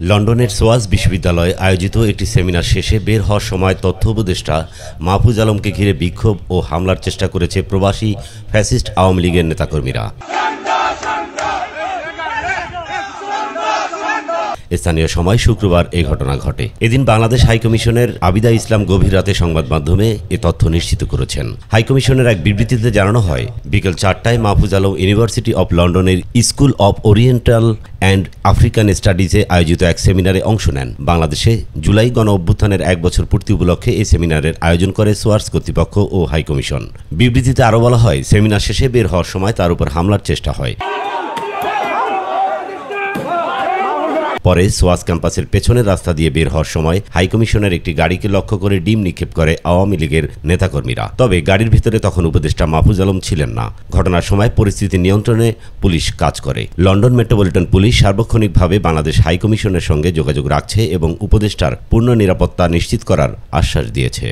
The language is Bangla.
লন্ডনের সোয়াস বিশ্ববিদ্যালয়ে আয়োজিত একটি সেমিনার শেষে বের হওয়ার সময় তথ্য উপদেষ্টা মাহফুজ আলমকে ঘিরে বিক্ষোভ ও হামলার চেষ্টা করেছে প্রবাসী ফ্যাসিস্ট আওয়ামী লীগের নেতাকর্মীরা। স্থানীয় সময় শুক্রবার এই ঘটনা ঘটে। এদিন বাংলাদেশ হাইকমিশনের আবিদা ইসলাম গভীর রাতে সংবাদ মাধ্যমে এ তথ্য নিশ্চিত করেছেন। হাইকমিশনের এক বিবৃতিতে জানানো হয়, বিকেল 4টায় মাহফুজ আলম ইউনিভার্সিটি অব লন্ডনের school of oriental and African স্টাডিজে আয়োজিত এক সেমিনারে অংশ নেন। বাংলাদেশে জুলাই গণ অভ্যুত্থানের 1 বছর পূর্তি উপলক্ষে এই সেমিনারের আয়োজন করে সোয়ার্স কর্তৃপক্ষ ও হাইকমিশন। বিবৃতিতে আরও বলা হয়, সেমিনার শেষে বের হওয়ার সময় তার উপর হামলার চেষ্টা হয়। পরে সোয়াস ক্যাম্পাসের পেছনের রাস্তা দিয়ে বের হওয়ার সময় হাইকমিশনের একটি গাড়িকে লক্ষ্য করে ডিম নিক্ষেপ করে আওয়ামী লীগের নেতাকর্মীরা। তবে গাড়ির ভিতরে তখন উপদেষ্টা মাহফুজ আলম ছিলেন না। ঘটনার সময় পরিস্থিতি নিয়ন্ত্রণে পুলিশ কাজ করে। লন্ডন মেট্রোপলিটন পুলিশ সার্বক্ষণিকভাবে বাংলাদেশ হাইকমিশনের সঙ্গে যোগাযোগ রাখছে এবং উপদেষ্টার পূর্ণ নিরাপত্তা নিশ্চিত করার আশ্বাস দিয়েছে।